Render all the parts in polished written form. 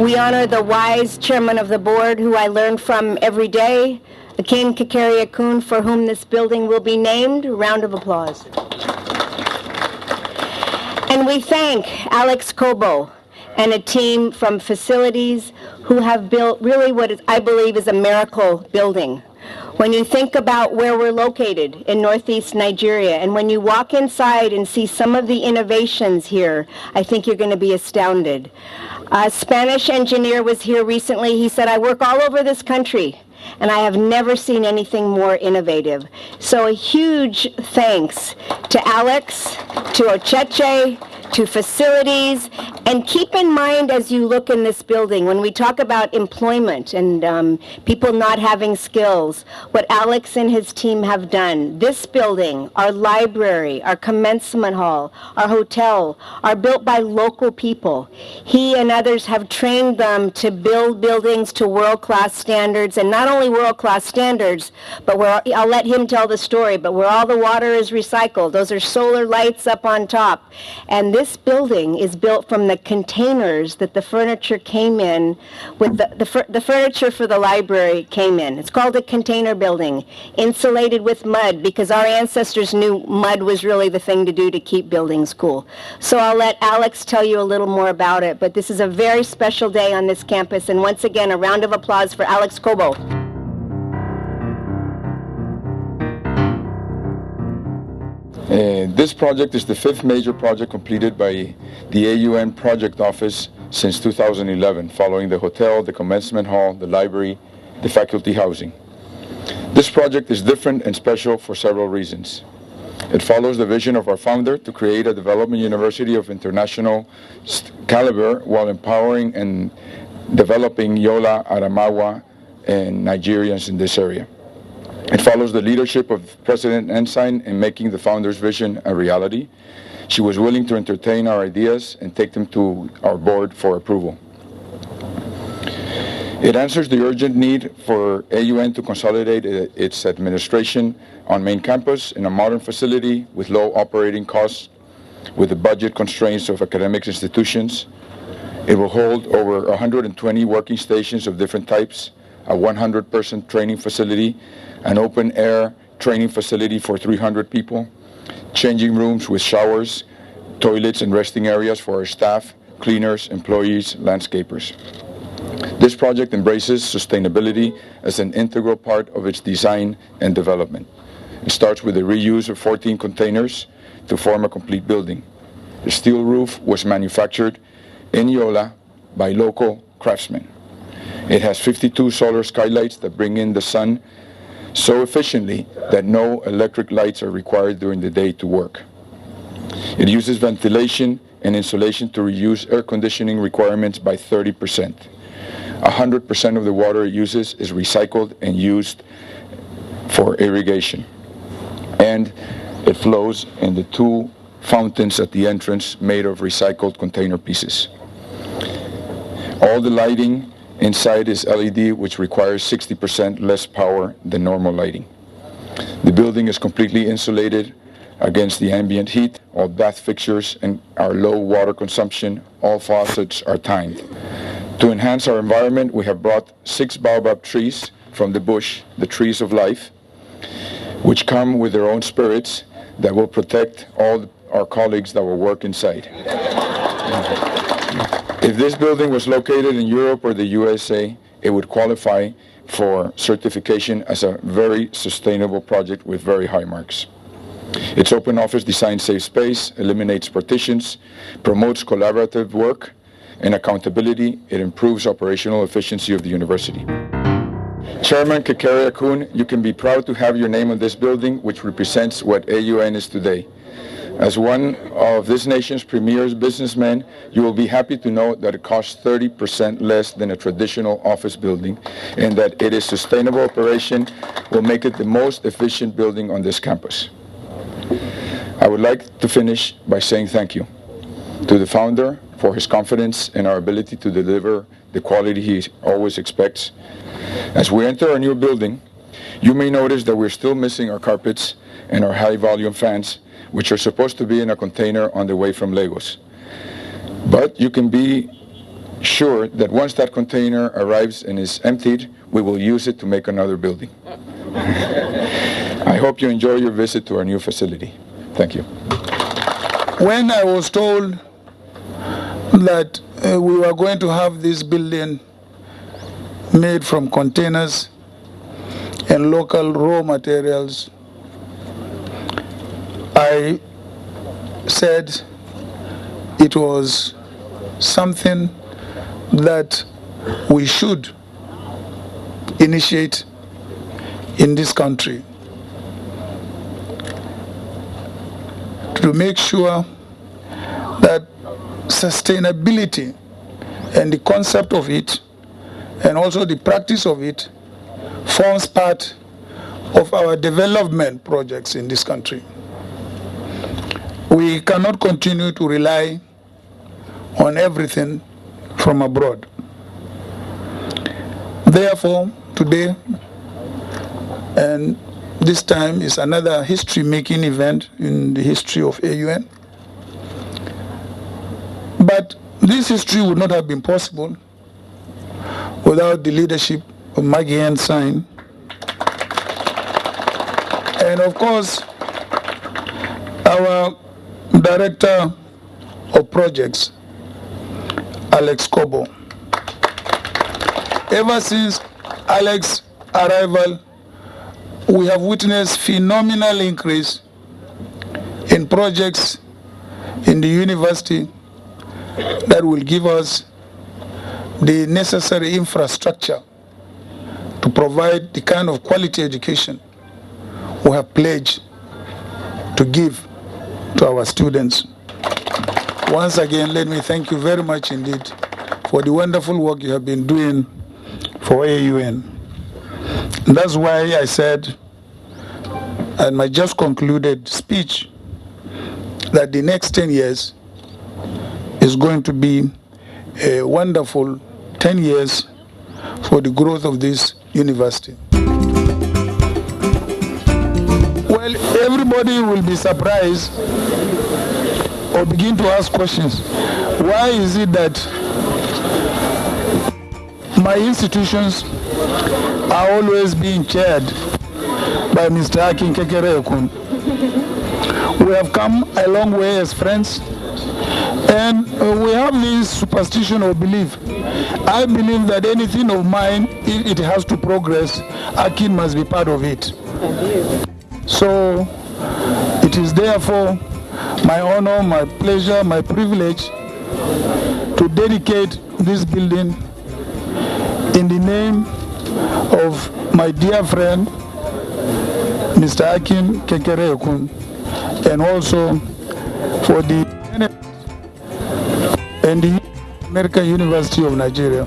We honor the wise chairman of the board, who I learn from every day, Akin Kekere-Ekun, for whom this building will be named. A round of applause. And we thank Alex Cobo and a team from facilities who have built really what I believe is a miracle building. When you think about where we're located in Northeast Nigeria, and when you walk inside and see some of the innovations here, I think you're going to be astounded. A Spanish engineer was here recently. He said, "I work all over this country, and I have never seen anything more innovative." So a huge thanks to Alex, to Ocheche, to facilities, and keep in mind as you look in this building, when we talk about employment and people not having skills, what Alex and his team have done. This building, our library, our commencement hall, our hotel, are built by local people. He and others have trained them to build buildings to world-class standards, and not only world-class standards, but I'll let him tell the story, but where all the water is recycled. Those are solar lights up on top. And this building is built from the containers that the furniture came in with. The furniture for the library came in. It's called a container building, insulated with mud, because our ancestors knew mud was really the thing to do to keep buildings cool. So I'll let Alex tell you a little more about it, but this is a very special day on this campus, and once again, a round of applause for Alex Cobo. This project is the fifth major project completed by the AUN Project Office since 2011, following the hotel, the commencement hall, the library, the faculty housing. This project is different and special for several reasons. It follows the vision of our founder to create a development university of international caliber while empowering and developing Yola, Adamawa, and Nigerians in this area. It follows the leadership of President Ensign in making the founder's vision a reality. She was willing to entertain our ideas and take them to our board for approval. It answers the urgent need for AUN to consolidate its administration on main campus in a modern facility with low operating costs, with the budget constraints of academic institutions. It will hold over 120 working stations of different types, a 100-person training facility, an open-air training facility for 300 people, changing rooms with showers, toilets and resting areas for our staff, cleaners, employees, landscapers. This project embraces sustainability as an integral part of its design and development. It starts with the reuse of 14 containers to form a complete building. The steel roof was manufactured in Yola by local craftsmen. It has 52 solar skylights that bring in the sun so efficiently that no electric lights are required during the day to work. It uses ventilation and insulation to reduce air conditioning requirements by 30%. 100% of the water it uses is recycled and used for irrigation. And it flows in the 2 fountains at the entrance made of recycled container pieces. All the lighting inside is LED, which requires 60% less power than normal lighting. The building is completely insulated against the ambient heat. All bath fixtures and our low water consumption, all faucets are timed. To enhance our environment, we have brought 6 baobab trees from the bush, the trees of life, which come with their own spirits that will protect all our colleagues that will work inside. If this building was located in Europe or the USA, it would qualify for certification as a very sustainable project with very high marks. Its open office design safe space, eliminates partitions, promotes collaborative work and accountability. It improves operational efficiency of the university. Chairman Kekere-Ekun, you can be proud to have your name on this building, which represents what AUN is today. As one of this nation's premier businessmen, you will be happy to know that it costs 30% less than a traditional office building, and that its sustainable operation will make it the most efficient building on this campus. I would like to finish by saying thank you to the founder for his confidence in our ability to deliver the quality he always expects. As we enter our new building, you may notice that we're still missing our carpets and our high-volume fans, which are supposed to be in a container on the way from Lagos. But you can be sure that once that container arrives and is emptied, we will use it to make another building. I hope you enjoy your visit to our new facility. Thank you. When I was told that we were going to have this building made from containers and local raw materials, I said it was something that we should initiate in this country to make sure that sustainability and the concept of it and also the practice of it forms part of our development projects in this country. We cannot continue to rely on everything from abroad. Therefore, today, and this time is another history-making event in the history of AUN. But this history would not have been possible without the leadership of Maggie Ensign. And of course, our Director of Projects, Alex Kobo. Ever since Alex's arrival, we have witnessed phenomenal increase in projects in the university that will give us the necessary infrastructure to provide the kind of quality education we have pledged to give to our students. Once again, let me thank you very much indeed for the wonderful work you have been doing for AUN. And that's why I said in my just concluded speech that the next 10 years is going to be a wonderful 10 years for the growth of this university. Well, everybody will be surprised or begin to ask questions. Why is it that my institutions are always being chaired by Mr. Akin Kekere-Ekun? We have come a long way as friends, and we have this superstition or belief. I believe that anything of mine, if it has to progress, Akin must be part of it. So it is therefore my honor, my pleasure, my privilege to dedicate this building in the name of my dear friend, Mr. Akin Kekere-Ekun, and also for the and the American University of Nigeria.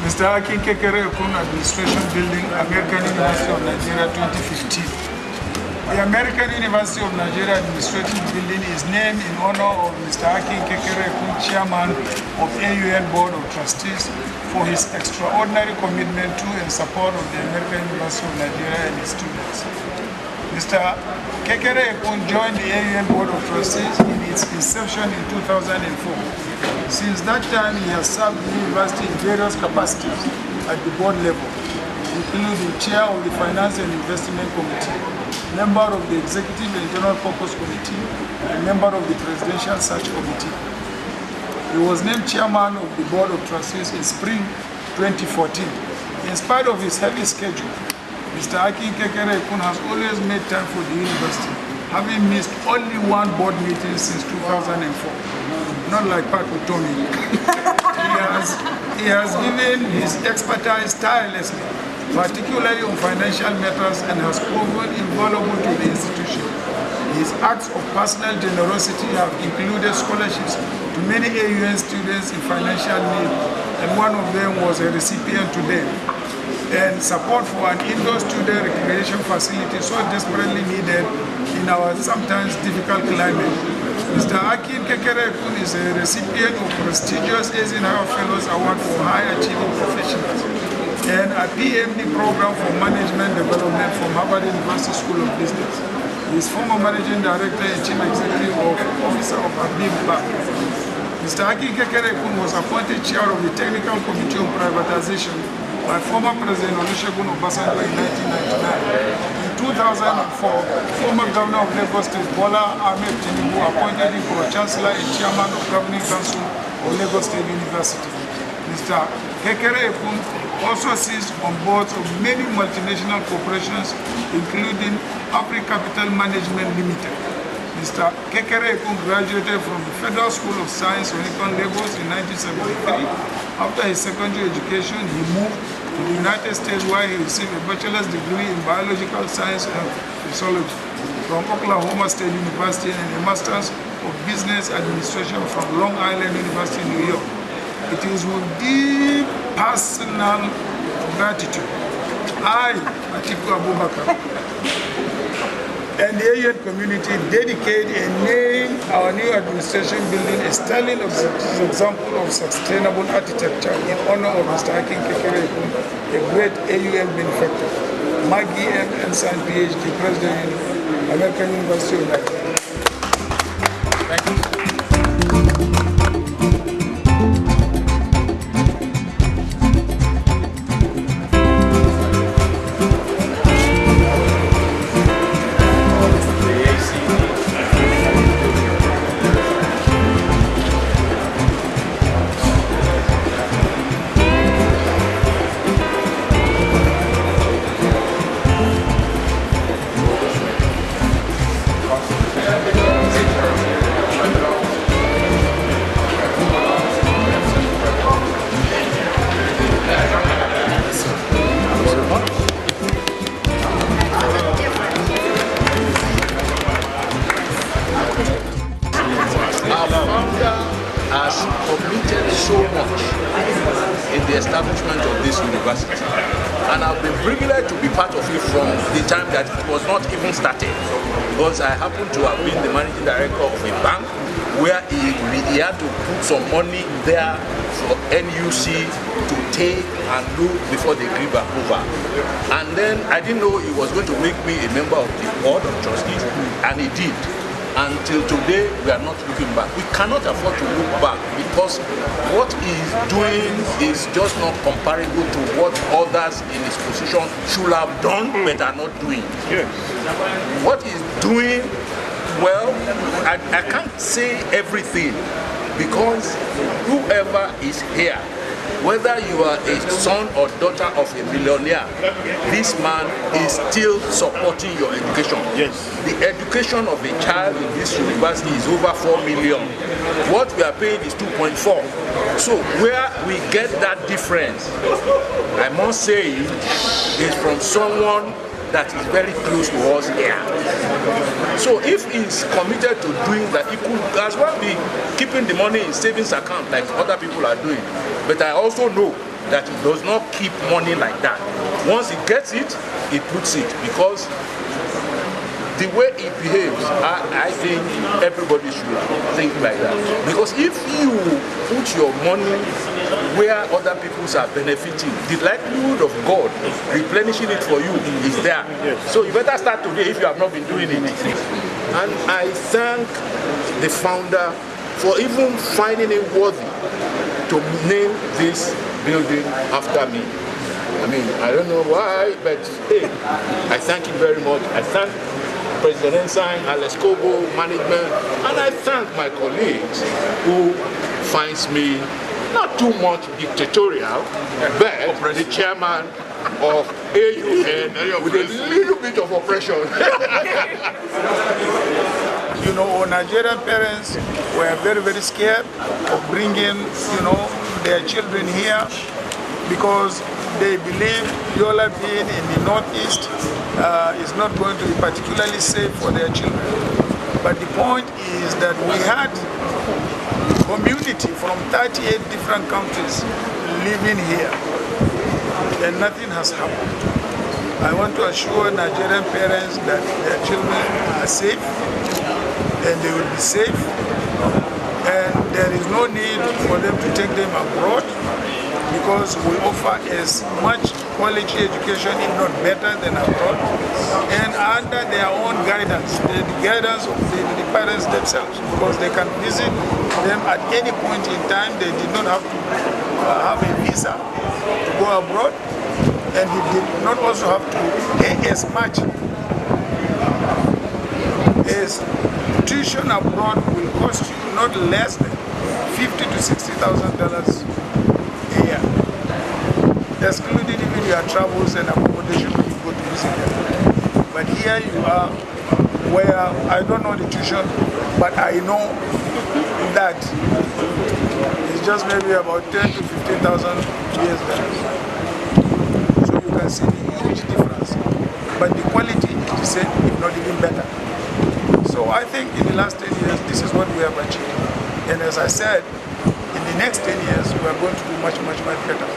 Mr. Akin Kekere-Ekun Administration Building, American University of Nigeria, 2015. The American University of Nigeria Administrative Building is named in honor of Mr. Akin Kekere-Ekun, Chairman of AUN Board of Trustees, for his extraordinary commitment to and support of the American University of Nigeria and its students. Mr. Kekere-Ekun joined the AUN Board of Trustees in its inception in 2004. Since that time, he has served the university in various capacities at the board level, including chair of the Finance and Investment Committee, member of the Executive and General Purpose Committee, and member of the Presidential Search Committee. He was named chairman of the Board of Trustees in spring 2014. In spite of his heavy schedule, Mr. Akin Kekere-Ekun has always made time for the university, having missed only one board meeting since 2004. Not like Pat with Tommy. He has given his expertise tirelessly, particularly on financial matters, and has proven invaluable to the institution. His acts of personal generosity have included scholarships to many AUN students in financial need, and one of them was a recipient today. and support for an indoor student recreation facility so desperately needed in our sometimes difficult climate. Mr. Akin Kekere-Ekun is a recipient of prestigious Eisenhower Fellows Award for High Achieving Professionals and a PMD program for Management Development from Harvard University School of Business. He is former Managing Director and Chief Executive Officer of Abib Bank. Mr. Akin Kekere-Ekun was appointed Chair of the Technical Committee on Privatization by former President Olusegun Obasanjo in 1999. In 2004, former Governor of Lagos State Bola Ahmed Tinubu appointed him Pro-Chancellor and Chairman of Governing Council of Lagos State University. Mr. Kekere-Ekun also sits on boards of many multinational corporations, including Capital Management Limited. Mr. Kekere-Ekun graduated from the Federal School of Science, Onikon, Lagos in 1973. After his secondary education, he moved to the United States where he received a bachelor's degree in biological science and physiology from Oklahoma State University and a master's of business administration from Long Island University, New York. It is with deep personal gratitude I, Atiku Abubakar, and the AUN community dedicate and name our new administration building a sterling example of sustainable architecture in honor of Mr. Akin Kekere-Ekun, a great AUN benefactor. Maggie M. Ensign, PhD, President, American University of Nigeria. Thank you. Has committed so much in the establishment of this university, and I've been privileged to be part of it from the time that it was not even started, because I happen to have been the managing director of a bank where he had to put some money there for NUC to take and look before they give approval. And then I didn't know he was going to make me a member of the board of trustees, and he did. Until today, we are not looking back. We cannot afford to look back because what he is doing is just not comparable to what others in his position should have done but are not doing. Yes. What he's doing, well, I can't say everything because whoever is here, whether you are a son or daughter of a millionaire, this man is still supporting your education. Yes. The education of a child in this university is over 4 million. What we are paying is 2.4. So where we get that difference, I must say, is from someone that is very close to us here. So if he's committed to doing that, he could as well be keeping the money in savings account like other people are doing. But I also know that he does not keep money like that. Once he gets it, he puts it, because the way he behaves, I think everybody should think like that. Because if you put your money where other people are benefiting, the likelihood of God replenishing it for you is there. Yes. So you better start today if you have not been doing it. And I thank the founder for even finding it worthy to name this building after me. I mean, I don't know why, but hey, I thank you very much. I thank President Ensign, Alex Kobo, management, and I thank my colleagues who finds me not too much dictatorial, but the chairman of AUN with a little bit of oppression. You know, Nigerian parents were very, very scared of bringing, their children here because they believe Yola being in the Northeast is not going to be particularly safe for their children. But the point is that we had community from 38 different countries living here. and nothing has happened. I want to assure Nigerian parents that their children are safe and they will be safe, and there is no need for them to take them abroad because we offer as much quality education, if not better, than abroad, and under their own guidance, the guidance of the parents themselves, because they can visit them at any point in time. They did not have to have a visa to go abroad, and they did not also have to pay as much as tuition abroad will cost you, not less than $50,000 to $60,000 a year, excluding even your travels and accommodation when you go to visit them. But here you are, where I don't know the tuition, but I know that it's just maybe about 10 to 15,000 US dollars. So you can see the huge difference. But the quality is the same, if not even better. So I think in the last 10 years, this is what we have achieved. And as I said, in the next 10 years, we are going to do much, much, much better.